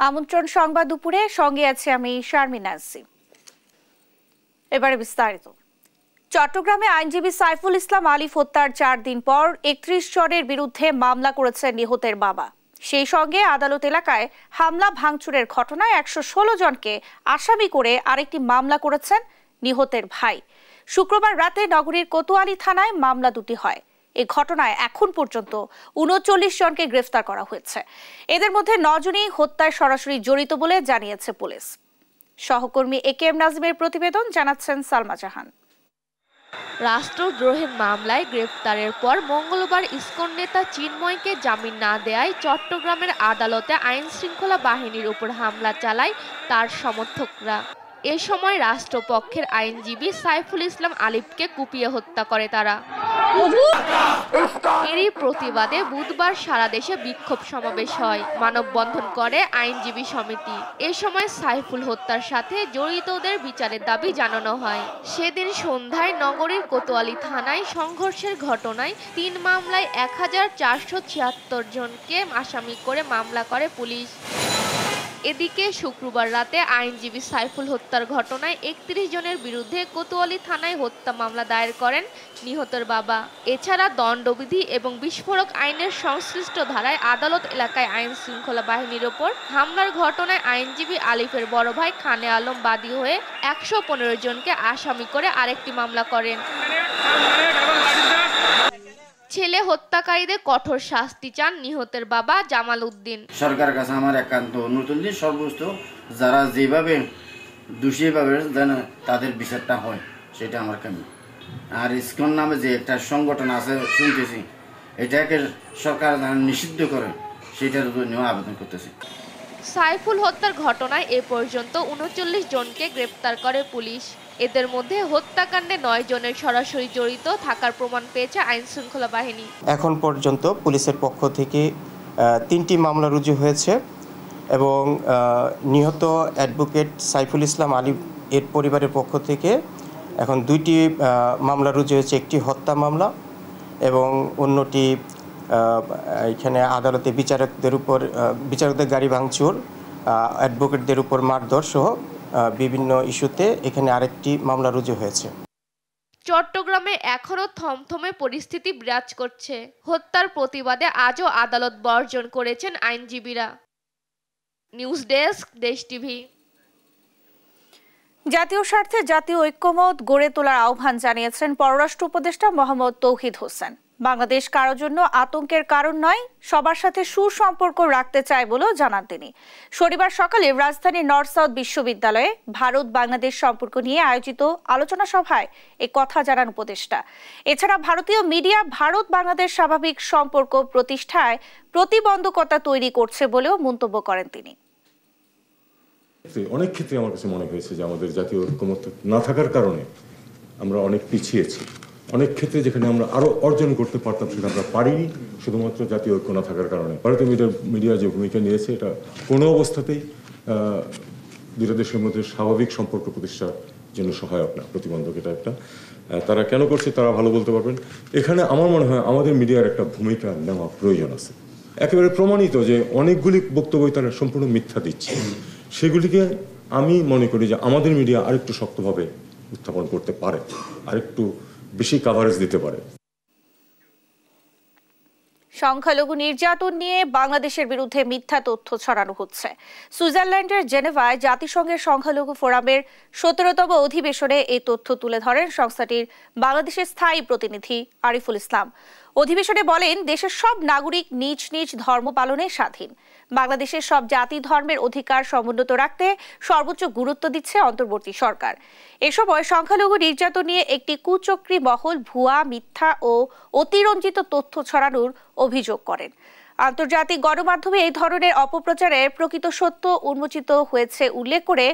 আমন্ত্রণ সংবাদ দুপুরে, সঙ্গে আছে আমি শারমিন নাসি। এবারে বিস্তারিত। চট্টগ্রামে আইনজীবী সাইফুল ইসলাম আলিফ হত্যার 4 দিন পর 31 জনের বিরুদ্ধে মামলা করেছেন নিহতের বাবা। সেই সঙ্গে আদালত এলাকায় হামলা ভাঙচুরের ঘটনায় 116 জনকে আসামি করে আরেকটি মামলা করেছেন নিহতের ভাই। শুক্রবার রাতে নগরীর কোতোয়ালি থানায় মামলা দুটি হয়। এই ঘটনায় এখন পর্যন্ত 39 জনকে গ্রেফতার করা হয়েছে। এদের মধ্যে 9 জনই হত্যায় সরাসরি জড়িত বলে জানিয়েছে পুলিশ। সহকর্মী একেএম নাজিমের প্রতিবেদন, জানাচ্ছেন সালমা জাহান। রাষ্ট্রদ্রোহের মামলায় গ্রেফতারের পর মঙ্গলবার ইসকন নেতা চিন্ময়কে জামিন না দেয়ায় চট্টগ্রামের আদালতে আইন শৃঙ্খলা বাহিনীর উপর হামলা চালায় তার সমর্থকরা। এ সময় রাষ্ট্রপক্ষের আইনজীবী সাইফুল ইসলাম আলিফকে কুপিয়ে হত্যা করে তারা। এরই প্রতিবাদে বুধবার সারা দেশে বিক্ষোভ সমাবেশ হয়, মানববন্ধন করে আইনজীবী সমিতি। এ সময় সাইফুল হত্যার সাথে জড়িতদের বিচারের দাবি জানানো হয়। সেদিন সন্ধ্যায় নগরীর কোতোয়ালি থানায় সংঘর্ষের ঘটনায় 3 মামলায় 1476 জনকে আসামি করে মামলা করে পুলিশ। এদিকে শুক্রবার রাতে আইনজীবী সাইফুল হত্যার ঘটনায় 31 জনের বিরুদ্ধে কোতোয়ালি থানায় হত্যা মামলা দায়ের করেন নিহতের বাবা। এছাড়া দণ্ডবিধি এবং বিস্ফোরক আইনের সংশ্লিষ্ট ধারায় আদালত এলাকায় আইন শৃঙ্খলা বাহিনীর ওপর হামলার ঘটনায় আইনজীবী আলিফের বড় ভাই খানে আলম বাদী হয়ে 115 জনকে আসামি করে আরেকটি মামলা করেন। ছেলে হত্যাকারীদের কঠোর শাস্তি চান নিহতের বাবা জামাল উদ্দিন। সরকারের কাছে আমার একান্ত অনুরোধ, সর্বোচ্চ যারা যেভাবে দোষী ভাবে যেন তাদের বিচারটা হয়, সেটা আমার কাম্য। আর ইসকন নামে যে একটা সংগঠন আছে শুনতেছি, এটাকে সরকার নিষিদ্ধ করে, সেটার জন্য আবেদন করতেছি। সাইফুল হত্যার ঘটনায় এ পর্যন্ত 39 জনকে গ্রেপ্তার করে পুলিশ। এদের মধ্যে হত্যাকাণ্ডে 9 জনের সরাসরি জড়িত থাকার প্রমাণ পেয়েছে আইন শৃঙ্খলা বাহিনী। এখন পর্যন্ত পুলিশের পক্ষ থেকে 3টি মামলা রুজু হয়েছে এবং নিহত অ্যাডভোকেট সাইফুল ইসলাম আলিফ এর পরিবারের পক্ষ থেকে এখন 2টি মামলা রুজু হয়েছে। একটি হত্যা মামলা এবং অন্যটি এখানে আদালতে বিচারকদের গাড়ি ভাঙচুর, অ্যাডভোকেটদের উপর মারধর সহ বিভিন্ন ইস্যুতে এখানে আরেকটি মামলা রুজু হয়েছে। চট্টগ্রামে এখনো থমথমে পরিস্থিতি বিরাজ করছে। হত্যার প্রতিবাদে আজও আদালত বর্জন করেছেন আইনজীবীরা। নিউজ ডেস্ক, দেশ টিভি। জাতীয় স্বার্থে জাতীয় ঐক্যমত গড়ে তোলার আহ্বান জানিয়েছেন পররাষ্ট্র উপদেষ্টা মোহাম্মদ তৌহিদ হোসেন। বাংলাদেশ কারোর জন্য আতঙ্কের কারণ নয়, সবার সাথে সুসম্পর্ক রাখতে চায় বলেও জানান তিনি। শনিবার সকালে রাজধানীর নর্থ সাউথ বিশ্ববিদ্যালয়ে ভারত বাংলাদেশ সম্পর্ক নিয়ে আয়োজিত আলোচনা সভায় এ কথা জানান উপদেষ্টা। এছাড়া ভারতীয় মিডিয়া ভারত বাংলাদেশ স্বাভাবিক সম্পর্ক প্রতিষ্ঠায় প্রতিবন্ধকতা তৈরি করছে বলেও মন্তব্য করেন তিনি। অনেক ক্ষেত্রে আমার কাছে মনে হয়েছে যে আমাদের জাতীয় ঐক্যমত্য না থাকার কারণে আমরা অনেক পিছিয়েছি। অনেক ক্ষেত্রে যেখানে আমরা আরো অর্জন করতে পারতাম সেটা আমরা পারিনি, শুধুমাত্র জাতীয় ঐক্য না থাকার কারণে। ভারতীয় মিডিয়া যে ভূমিকা নিয়েছে, এটা কোনো অবস্থাতেই দুটো দেশের মধ্যে স্বাভাবিক সম্পর্ক প্রতিষ্ঠার জন্য সহায়ক না, প্রতিবন্ধক। এটা একটা তারা কেন করছে তারা ভালো বলতে পারবেন। এখানে আমার মনে হয় আমাদের মিডিয়ার একটা ভূমিকা নেওয়া প্রয়োজন আছে। একেবারে প্রমাণিত যে অনেকগুলি বক্তব্য তারা সম্পূর্ণ মিথ্যা দিচ্ছে, সেগুলিকে আমি মনে করি যে আমাদের মিডিয়া আরেকটু শক্তভাবে উত্থাপন করতে পারে, আরেকটু বেশি কভারেজ দিতে পারে। সংখ্যালঘু নির্যাতন নিয়ে বাংলাদেশের বিরুদ্ধে মিথ্যা তথ্য ছড়ানো হচ্ছে। সুইজারল্যান্ডের জেনেভায় জাতিসংঘের সংখ্যালঘু ফোরামের 17তম অধিবেশনে এই তথ্য তুলে ধরেন সংস্থাটির বাংলাদেশের স্থায়ী প্রতিনিধি আরিফুল ইসলাম। অধিবেশনে বলেন, দেশের সব নাগরিক নিজ নিজ ধর্ম পালনে স্বাধীন। বাংলাদেশের সব জাতি ধর্মের অধিকার সমুন্নত রাখতে সর্বোচ্চ গুরুত্ব দিচ্ছে অন্তর্বর্তী সরকার। এ সময় সংখ্যালঘু নির্যাতন নিয়ে একটি কুচক্রী মহল ভুয়া, মিথ্যা ও অতিরঞ্জিত তথ্য ছড়ানোর অভিযোগ করেন। আন্তর্জাতিক গণমাধ্যমে এই ধরনের অপপ্রচারের প্রকৃত সত্য উন্মোচিত হয়েছে উল্লেখ করে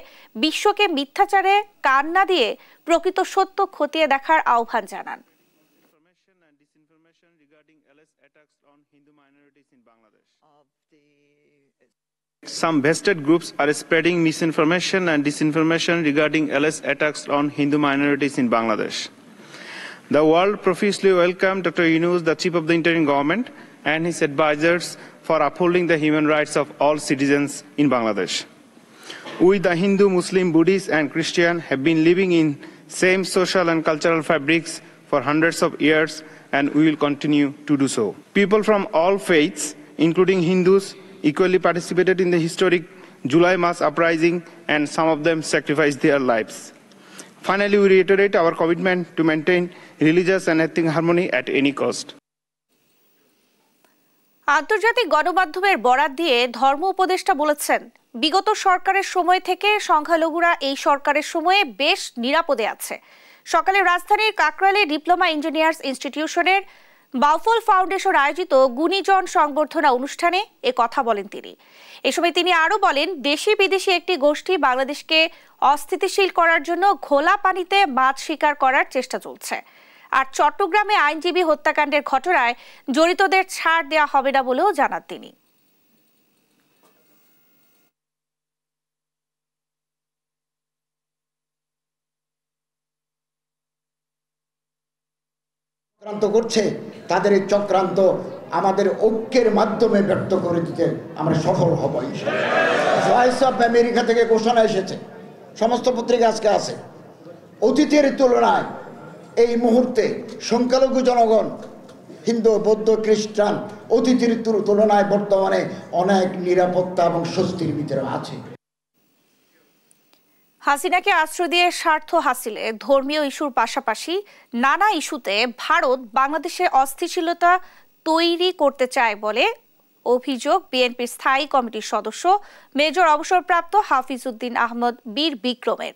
বিশ্বকে মিথ্যাচারে কান না দিয়ে প্রকৃত সত্য খতিয়ে দেখার আহ্বান জানান। Some vested groups are spreading misinformation and disinformation regarding LS attacks on Hindu minorities in Bangladesh. The world profusely welcomed Dr. Yunus, the chief of the interim government, and his advisors for upholding the human rights of all citizens in Bangladesh. We, the Hindu, Muslim, Buddhist and Christian, have been living in same social and cultural fabrics for hundreds of years, and we will continue to do so. People from all faiths, including Hindus, equally participated in the historic July mass uprising, and some of them sacrificed their lives. Finally, we reiterate our commitment to maintain religious and ethnic harmony at any cost. আন্তর্জাতিক গণমাধ্যমের বরাত দিয়ে ধর্ম উপদেষ্টা বলেছেন, বিগত সরকারের সময় থেকে সংখ্যালঘুরা এই সরকারের সময়ে বেশ নিরাপদে আছে। সকালে রাজধানীর কাকরাইলে ডিপ্লোমা ইঞ্জিনিয়ার্স ইনস্টিটিউশনের বাউফল ফাউন্ডেশন আয়োজিত গুণীজন সংবর্ধনা অনুষ্ঠানে এ কথা বলেন তিনি। এ সময় তিনি আরও বলেন, দেশি বিদেশি একটি গোষ্ঠী বাংলাদেশকে অস্থিতিশীল করার জন্য ঘোলা পানিতে মাছ শিকার করার চেষ্টা চলছে। আর চট্টগ্রামে আইনজীবী হত্যাকাণ্ডের ঘটনায় জড়িতদের ছাড় দেওয়া হবে না বলেও জানান তিনি। চক্রান্ত করছে, তাদের এই চক্রান্ত আমাদের ঐক্যের মাধ্যমে ব্যক্ত করে দিতে আমরা সফল হব ইনশাআল্লাহ। ভয়েস অফ আমেরিকা থেকে ঘোষণা এসেছে, সমস্ত পত্রিকা আজকে আছে, অতীতের তুলনায় এই মুহূর্তে সংখ্যালঘু জনগণ হিন্দু, বৌদ্ধ, খ্রিস্টান অতীতের তুলনায় বর্তমানে অনেক নিরাপত্তা এবং স্বস্তির ভিতরে আছে। হাসিনাকে আশ্রয় দিয়ে স্বার্থ হাসিলে ধর্মীয় ইস্যুর পাশাপাশি নানা ইস্যুতে ভারত বাংলাদেশে অস্থিতিশীলতা তৈরি করতে চায় বলে অভিযোগ বিএনপির স্থায়ী কমিটির সদস্য মেজর অবসরপ্রাপ্ত হাফিজউদ্দিন আহমদ বীর বিক্রমের।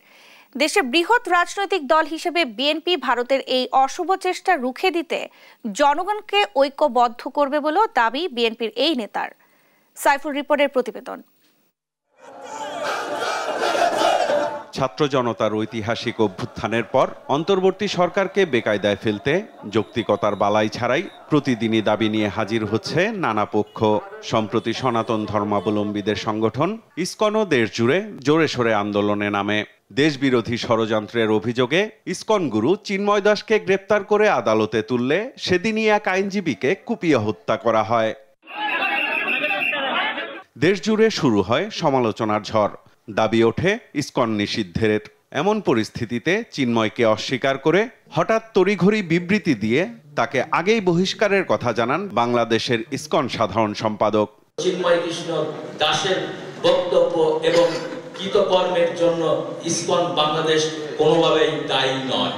দেশের বৃহৎ রাজনৈতিক দল হিসেবে বিএনপি ভারতের এই অশুভ চেষ্টা রুখে দিতে জনগণকে ঐক্যবদ্ধ করবে বলেও দাবি বিএনপির এই নেতার। সাইফুল রিপোর্টের প্রতিবেদন। ছাত্র জনতার ঐতিহাসিক অভ্যুত্থানের পর অন্তর্বর্তী সরকারকে বেকায়দায় ফেলতে যৌক্তিকতার বালাই ছাড়াই প্রতিদিনই দাবি নিয়ে হাজির হচ্ছে নানা পক্ষ। সম্প্রতি সনাতন ধর্মাবলম্বীদের সংগঠন ইসকনও দেশ জুড়ে জোরে সোরে আন্দোলনে নামে। দেশবিরোধী ষড়যন্ত্রের অভিযোগে ইসকন গুরু চিন্ময় দাসকে গ্রেপ্তার করে আদালতে তুললে সেদিনই এক আইনজীবীকে কুপিয়ে হত্যা করা হয়। দেশ জুড়ে শুরু হয় সমালোচনার ঝড়। দাবি ওঠে ইসকন নিষিদ্ধের। এমন পরিস্থিতিতে চিন্ময়কে অস্বীকার করে হঠাৎ তড়িঘড়ি বিবৃতি দিয়ে তাকে আগেই বহিষ্কারের কথা জানান বাংলাদেশের ইসকন সাধারণ সম্পাদক। চিন্ময় কৃষ্ণ দাসের বক্তব্য এবং কৃতকর্মের জন্য ইসকন বাংলাদেশ কোনোভাবেই দায়ী নয়।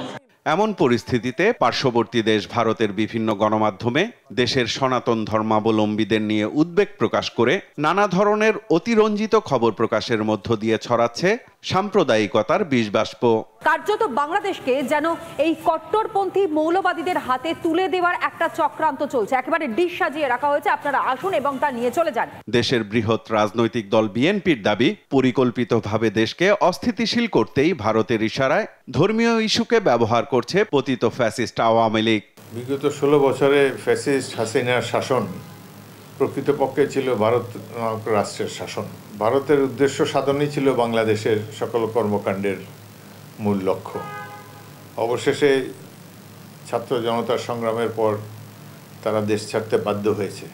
এমন পরিস্থিতিতে পার্শ্ববর্তী দেশ ভারতের বিভিন্ন গণমাধ্যমে দেশের সনাতন ধর্মাবলম্বীদের নিয়ে উদ্বেগ প্রকাশ করে নানা ধরনের অতিরঞ্জিত খবর প্রকাশের মধ্য দিয়ে ছড়াচ্ছে সাম্প্রদায়িকতার বিষবাষ্প। কার্যত বাংলাদেশকে যেন এই কট্টরপন্থী মৌলবাদীদের হাতে তুলে দেওয়ার একটা চক্রান্ত চলছে, একেবারে ডিশ সাজিয়ে রাখা হয়েছে, আপনারা আসুন এবং তা নিয়ে চলে যান। দেশের বৃহৎ রাজনৈতিক দল বিএনপির দাবি, পরিকল্পিতভাবে দেশকে অস্থিতিশীল করতেই ভারতের ইশারায় ধর্মীয় ইস্যুকে ব্যবহার করছে পতিত ফ্যাসিস্ট আওয়ামী লীগ। বিগত 16 বছরে ফ্যাসিস্ট হাসিনার শাসন প্রকৃতপক্ষে ছিল ভারত রাষ্ট্রের শাসন। ভারতের উদ্দেশ্য সাধনই ছিল বাংলাদেশের সকল কর্মকাণ্ডের মূল লক্ষ্য। অবশেষে ছাত্র জনতার সংগ্রামের পর তারা দেশ ছাড়তে বাধ্য হয়েছে,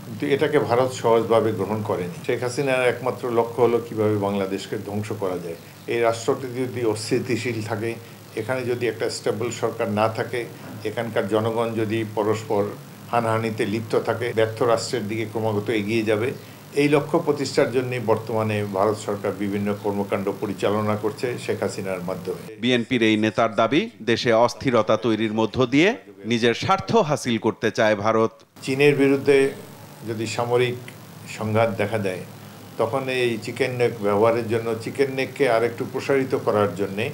কিন্তু এটাকে ভারত সহজভাবে গ্রহণ করেনি। শেখ হাসিনার একমাত্র লক্ষ্য হলো কিভাবে বাংলাদেশকে ধ্বংস করা যায়। এই রাষ্ট্রটি যদি অস্থিতিশীল থাকে, এখানে যদি একটা স্টেবল সরকার না থাকে, এখানকার জনগণ যদি পরস্পর হানাহানিতে লিপ্ত থাকে, ব্যর্থ রাষ্ট্রের দিকে ক্রমাগত এগিয়ে যাবে। এই লক্ষ্য প্রতিষ্ঠার জন্য বর্তমানে ভারত সরকার বিভিন্ন কর্মকাণ্ড পরিচালনা করছে শেখ হাসিনার মাধ্যমে। বিএনপির এই নেতার দাবি, দেশে অস্থিরতা তৈরির মধ্য দিয়ে নিজের স্বার্থ হাসিল করতে চায় ভারত। চীনের বিরুদ্ধে যদি সামরিক সংঘাত দেখা দেয়, তখন এই চিকেন নেক ব্যবহারের জন্য, চিকেন নেককে আরেকটু প্রসারিত করার জন্যে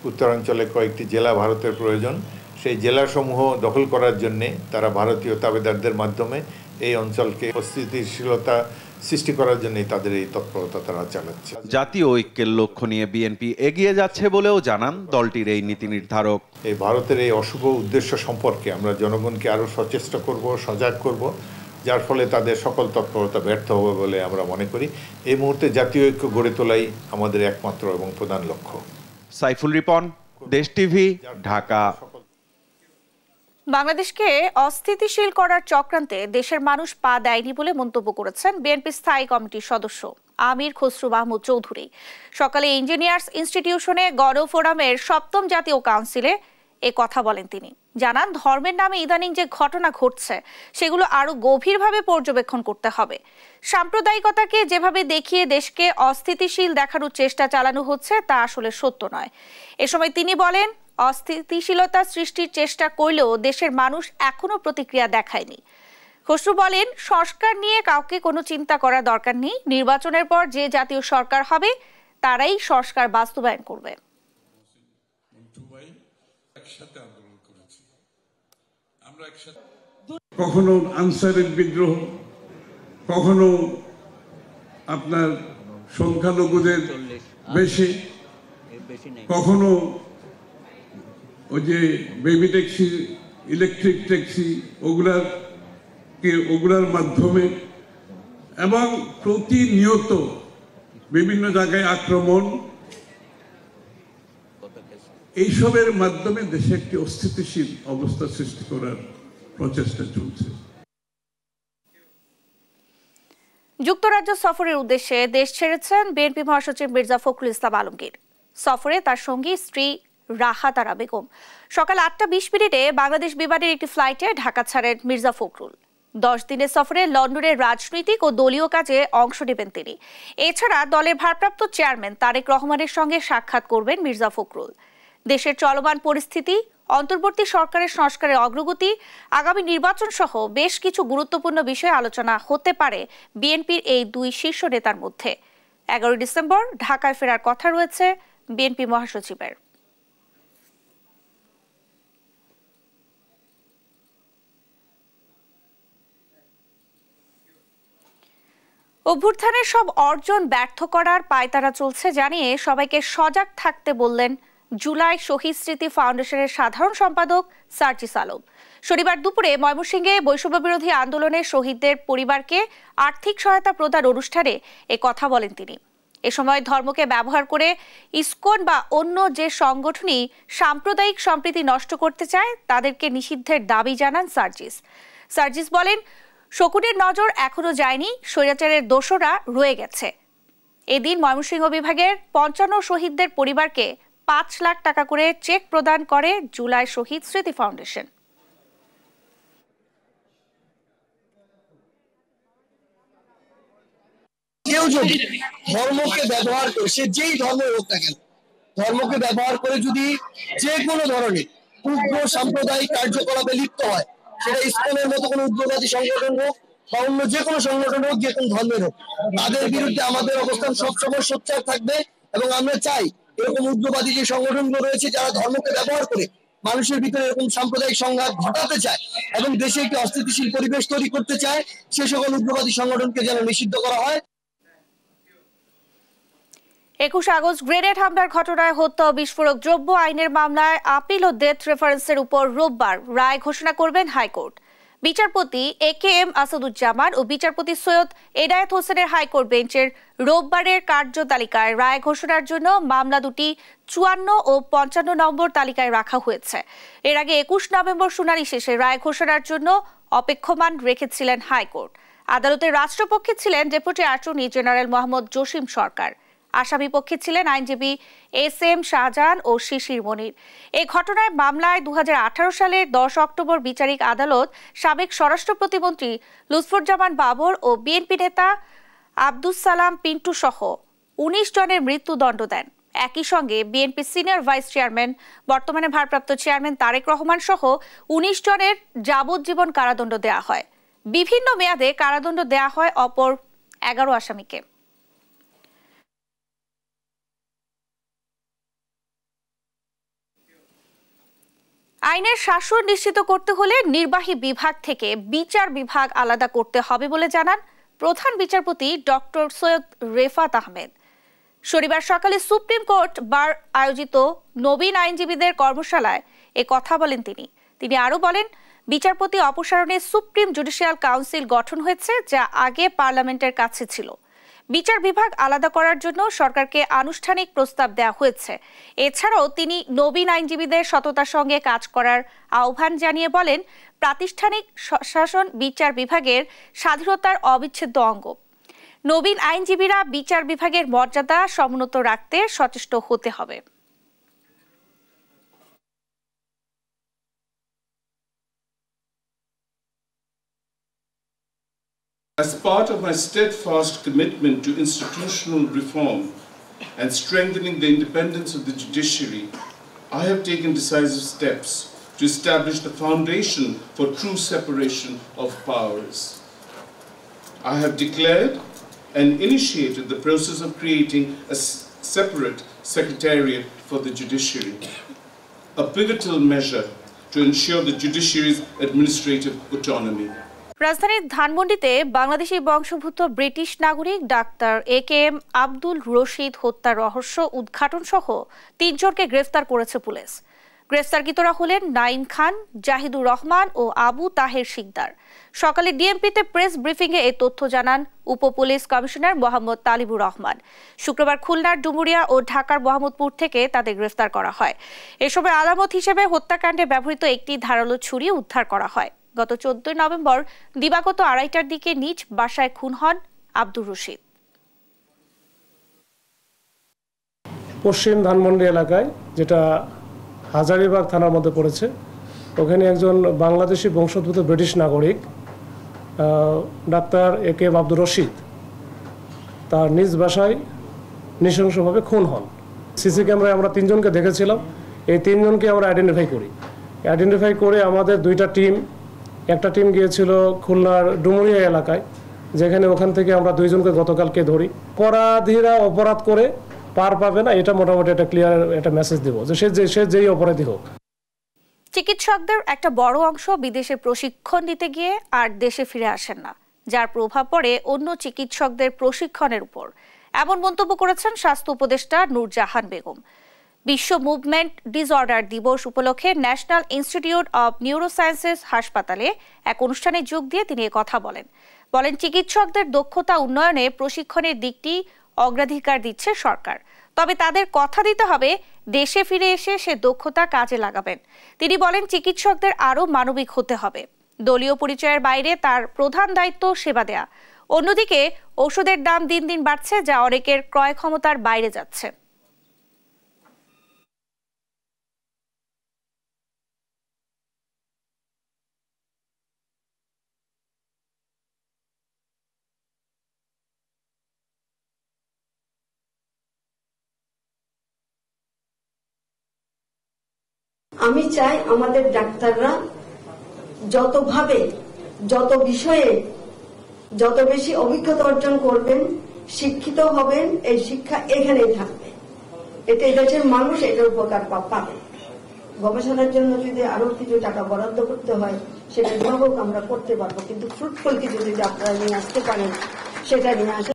উত্তরাঞ্চলে কয়েকটি জেলা ভারতের প্রয়োজন। সেই জেলাসমূহ দখল করার জন্যে তারা ভারতীয় তাবেদারদের মাধ্যমে এই অঞ্চলকে অস্থিতিশীলতা সৃষ্টি করার জন্যই তাদের এই তৎপরতা তারা চালাচ্ছে। জাতীয় ঐক্যের লক্ষ্য নিয়ে বিএনপি এগিয়ে যাচ্ছে বলেও জানান দলটির এই নীতি নির্ধারক। এই ভারতের এই অশুভ উদ্দেশ্য সম্পর্কে আমরা জনগণকে আরও সচেষ্ট করব, সজাগ করব, যার ফলে তাদের সকল তৎপরতা ব্যর্থ হবে বলে আমরা মনে করি। এই মুহূর্তে জাতীয় ঐক্য গড়ে তোলাই আমাদের একমাত্র এবং প্রধান লক্ষ্য। সাইফুল রিপন, দেশ টিভি, ঢাকা। বাংলাদেশকে অস্থিতিশীল করার চক্রান্তে দেশের মানুষ পা দেয়নি বলে মন্তব্য করেছেন বিএনপি স্থায়ী কমিটির সদস্য আমির খসরু মাহমুদ চৌধুরী। সকালে ইঞ্জিনিয়ার্স ইনস্টিটিউশনে গণফোরামের ৭ম জাতীয় কাউন্সিলে এ কথা বলেন তিনি। জানান, ধর্মের নামে ইদানিং যে ঘটনা ঘটছে সেগুলো আরো গভীরভাবে পর্যবেক্ষণ করতে হবে। সাম্প্রদায়িকতাকে যেভাবে দেখিয়ে দেশকে অস্থিতিশীল দেখানোর চেষ্টা চালানো হচ্ছে তা আসলে সত্য নয়। এ সময় তিনি বলেন, অস্থিতিশীলতা সৃষ্টির চেষ্টা করলেও দেশের মানুষ এখনো প্রতিক্রিয়া দেখায়নি। খসরু বলেন, সংস্কার নিয়ে কাউকে কোনো চিন্তা করার দরকার নেই। নির্বাচনের পর যে জাতীয় সরকার হবে তারাই সংস্কার বাস্তবায়ন করবে। কখনো আনসারের বিদ্রোহ, কখনো আপনার সংখ্যালঘুদের বেশি, কখনো ওই যে বেবি ট্যাক্সি, ইলেকট্রিক ট্যাক্সি, ওগুলার মাধ্যমে এবং প্রতিনিয়ত বিভিন্ন জায়গায় আক্রমণ, এইসবের মাধ্যমে দেশে একটি অস্থিতিশীল অবস্থা সৃষ্টি করার প্রচেষ্টা চলছে। যুক্তরাজ্য সফরের উদ্দেশ্যে দেশ ছেড়েছেন বিএনপি মহাসচিব মির্জা ফখরুল ইসলাম আলমগীর। সফরে তার সঙ্গী স্ত্রী রাহাত আরা বেগম। সকাল ৮টা ২০ বাংলাদেশ বিমানের একটি ফ্লাইটে ঢাকা ছাড়েন মির্জা ফখরুল। 10 দিনের সফরে লন্ডনের রাজনৈতিক ও দলীয় কাজে অংশ নেবেন তিনি। এছাড়া দলের ভারপ্রাপ্ত চেয়ারম্যান তারেক রহমানের সঙ্গে সাক্ষাৎ করবেন মির্জা ফখরুল। দেশের চলমান পরিস্থিতি, অন্তর্বর্তী সরকারের সংস্কারের অগ্রগতি, আগামী নির্বাচন সহ বেশ কিছু গুরুত্বপূর্ণ বিষয়ে আলোচনা হতে পারে বিএনপির এই দুই শীর্ষ নেতার মধ্যে। 11 ডিসেম্বর ঢাকায় ফেরার কথা রয়েছে বিএনপি মহাসচিবের। অভ্যুত্থানের সব অর্জন ব্যর্থ করার পায়তারা চলছে জানিয়ে সবাইকে সজাগ থাকতে বললেন জুলাই শহীদ স্মৃতি ফাউন্ডেশনের সাধারণ সম্পাদক সার্জিস আলম। শনিবার দুপুরে ময়মনসিংহে বৈষম্য বিরোধী আন্দোলনের শহীদদের পরিবারকে আর্থিক সহায়তা প্রদান অনুষ্ঠানে এ কথা বলেন তিনি। এ সময় ধর্মকে ব্যবহার করে ইসকন বা অন্য যে সংগঠনই সাম্প্রদায়িক সম্প্রীতি নষ্ট করতে চায় তাদেরকে নিষিদ্ধের দাবি জানান সার্জিস বলেন, শকুনের নজর এখনো যায়নি, স্বৈরাচারের দোষরা রয়ে গেছে। এদিন ময়মনসিংহ বিভাগের ৫৫ শহীদদের পরিবারকে ৫ লাখ টাকা করে চেক প্রদান করে জুলাই শহীদ স্মৃতি ফাউন্ডেশন। কেউ যদি ধর্মকে ব্যবহার করে, সে যেই ধর্মের হোক না কেন, ধর্মকে ব্যবহার করে যদি যে কোনো ধরনের উগ্র সাম্প্রদায়িক কার্যকলাপে লিপ্ত হয়, সেটা ইসকনের মতো কোনো উগ্রবাদী সংগঠন হোক বা অন্য যে কোনো সংগঠন হোক, যে কোনো ধর্মের হোক, তাদের বিরুদ্ধে আমাদের অবস্থান সবসময় সোচ্চার থাকবে। এবং আমরা চাই এরকম উগ্রবাদী যে সংগঠনগুলো রয়েছে যারা ধর্মকে ব্যবহার করে মানুষের ভিতরে এরকম সাম্প্রদায়িক সংঘাত ঘটাতে চায় এবং দেশে একটি অস্থিতিশীল পরিবেশ তৈরি করতে চায়, সে সকল উগ্রবাদী সংগঠনকে যেন নিষিদ্ধ করা হয়। 21 আগস্ট গ্রেনেড হামলার ঘটনায় হত্যা ও বিস্ফোরক দ্রব্য আইনের মামলায় আপিল ও ডেথ রেফারেন্সের উপর রোববার রায় ঘোষণা করবেন হাইকোর্ট। বিচারপতি AKM আসাদুজ্জামান ও বিচারপতি সৈয়দ এনায়েত হোসেনের হাইকোর্ট বেঞ্চের রোববারের কার্যতালিকায় রায় ঘোষণার জন্য মামলা দুটি 54 ও 55 নম্বর তালিকায় রাখা হয়েছে। এর আগে 21 নভেম্বর শুনানি শেষে রায় ঘোষণার জন্য অপেক্ষমান রেখেছিলেন হাইকোর্ট। আদালতের রাষ্ট্রপক্ষে ছিলেন deputy attorney general Mohammad Jasim Sarkar. আসামি পক্ষে ছিলেন আইনজীবী SM শাহজাহান ও শিশির মনির। এই ঘটনায় মামলায় 2018 সালের 10 অক্টোবর বিচারিক আদালত সাবেক স্বরাষ্ট্র প্রতিমন্ত্রী লুৎফুজ্জামান বাবর ও বিএনপি নেতা আব্দুস সালাম পিন্টু সহ 19 জনের মৃত্যুদণ্ড দেন। একই সঙ্গে বিএনপি সিনিয়র ভাইস চেয়ারম্যান, বর্তমানে ভারপ্রাপ্ত চেয়ারম্যান তারেক রহমান সহ 19 জনের যাবজ্জীবন কারাদণ্ড দেওয়া হয়। বিভিন্ন মেয়াদে কারাদণ্ড দেওয়া হয় অপর 11 আসামিকে। আইনের শাসন নিশ্চিত করতে হলে নির্বাহী বিভাগ থেকে বিচার বিভাগ আলাদা করতে হবে বলে জানান প্রধান বিচারপতি ডক্টর সৈয়দ রেফাত আহমেদ। শনিবার সকালে সুপ্রিম কোর্ট বার আয়োজিত নবীন আইনজীবীদের কর্মশালায় এ কথা বলেন তিনি আরো বলেন, বিচারপতি অপসারণে সুপ্রিম জুডিশিয়াল কাউন্সিল গঠন হয়েছে, যা আগে পার্লামেন্টের কাছে ছিল। বিচার বিভাগ আলাদা করার জন্য সরকারকে আনুষ্ঠানিক প্রস্তাব দেওয়া হয়েছে। এছাড়াও তিনি নবীন আইনজীবীদের সততার সঙ্গে কাজ করার আহ্বান জানিয়ে বলেন, প্রাতিষ্ঠানিক শাসন বিচার বিভাগের স্বাধীনতার অবিচ্ছেদ্য অঙ্গ। নবীন আইনজীবীরা বিচার বিভাগের মর্যাদা সমুন্নত রাখতে সচেষ্ট হতে হবে। As part of my steadfast commitment to institutional reform and strengthening the independence of the judiciary, I have taken decisive steps to establish the foundation for true separation of powers. I have declared and initiated the process of creating a separate secretariat for the judiciary, a pivotal measure to ensure the judiciary's administrative autonomy. রাজধানীর ধানমন্ডিতে বাংলাদেশি বংশোদ্ভূত British নাগরিক doctor AKM Abdul Rashid হত্যার রহস্য উদ্ঘাটন সহ 3 জনকে গ্রেফতার করেছে পুলিশ। গ্রেফতারকৃতরা হলেন নাইম খান, জাহিদুর রহমান ও আবু তাহের শিকদার। সকালে ডিএমপিতে প্রেস ব্রিফিংয়ে এই তথ্য জানান উপ পুলিশ কমিশনার মোহাম্মদ তালিবুর রহমান। শুক্রবার খুলনার ডুমুরিয়া ও ঢাকার মোহাম্মদপুর থেকে তাদের গ্রেফতার করা হয়। এ সময় আলামত হিসেবে হত্যাকাণ্ডে ব্যবহৃত একটি ধারালো ছুরি উদ্ধার করা হয়। গত 14 নভেম্বর দিবাগত 2:30টার দিকে নিজ বাসায় খুন হন আব্দুর রশিদ। পশ্চিম ধানমন্ডি এলাকায়, যেটা হাজারীবাগ থানার মধ্যে পড়েছে, ওখানে একজন বাংলাদেশি বংশোদ্ভূত ব্রিটিশ নাগরিক ডাক্তার AKM আব্দুর রশিদ তার নিজ বাসায় নৃশংসভাবে খুন হন। সিসি ক্যামেরায় আমরা 3 জনকে দেখেছিলাম। এই 3 জনকে আমরা আইডেন্টিফাই করে আমাদের 2টা টিম, একটা টিম গিয়েছিল খুলনার ডুমুরিয়া এলাকায়, যেখানে ওখান থেকে আমরা 2 জনকে গতকালকে ধরি। অপরাধীরা অপরাধ করে পার পাবে না, এটা মোটামুটি একটা ক্লিয়ার একটা মেসেজ দেব যে সে যেই অপরাধী হোক। চিকিৎসকদের একটা বড় অংশ বিদেশে প্রশিক্ষণ নিতে গিয়ে আর দেশে ফিরে আসেন না, যার প্রভাব পড়ে অন্য চিকিৎসকদের প্রশিক্ষণের উপর। এমন মন্তব্য করেছেন স্বাস্থ্য উপদেষ্টা নূরজাহান বেগম। বিশ্ব মুভমেন্ট ডিসঅর্ডার দিবস উপলক্ষে ন্যাশনাল ইনস্টিটিউট অব নিউরোসায়েন্সেস হাসপাতালে এক অনুষ্ঠানে যোগ দিয়ে তিনি কথা বলেন। চিকিৎসকদের দক্ষতা উন্নয়নে প্রশিক্ষণের দিকটি অগ্রাধিকার দিচ্ছে সরকার, তবে তাদের কথা দিতে হবে দেশে ফিরে এসে সে দক্ষতা কাজে লাগাবেন। তিনি বলেন, চিকিৎসকদের আরও মানবিক হতে হবে। দলীয় পরিচয়ের বাইরে তার প্রধান দায়িত্ব সেবা দেয়া। অন্যদিকে ওষুধের দাম দিন দিন বাড়ছে, যা অনেকের ক্রয় ক্ষমতার বাইরে যাচ্ছে। আমি চাই আমাদের ডাক্তাররা যতভাবে, যত বিষয়ে যত বেশি অভিজ্ঞতা অর্জন করবেন, শিক্ষিত হবেন, এই শিক্ষা এখানেই থাকবে। এতে দেশের মানুষ এটার উপকার পাবে। গবেষণার জন্য যদি আরো কিছু টাকা বরাদ্দ করতে হয়, সেটা যেভাবে আমরা করতে পারবো, কিন্তু ফ্রুটফুল কিছু যদি আপনারা নিয়ে আসতে পারেন, সেটা নিয়ে আসে।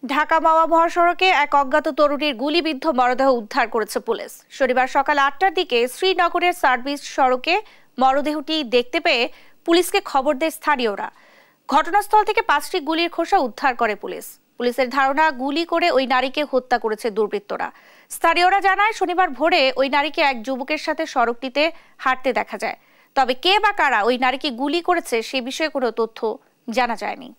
ঢাকা মাওয়া মহাসড়কে এক অজ্ঞাত তরুণীর গুলিবিদ্ধ মরদেহ উদ্ধার করেছে পুলিশ। শনিবার সকাল 8টার দিকে শ্রীনগরের সার্ভিস সড়কে মরদেহটি দেখতে পেয়ে পুলিশকে খবর দেয় স্থানীয়রা। ঘটনাস্থল থেকে 5টি গুলির খোসা উদ্ধার করে পুলিশ। পুলিশের ধারণা, গুলি করে ওই নারীকে হত্যা করেছে দুর্বৃত্তরা। স্থানীয়রা জানায়, শনিবার ভোরে ওই নারীকে এক যুবকের সাথে সড়কটিতে হাঁটতে দেখা যায়। তবে কে বা কারা ওই নারীকে গুলি করেছে সে বিষয়ে কোনো তথ্য জানা যায়নি।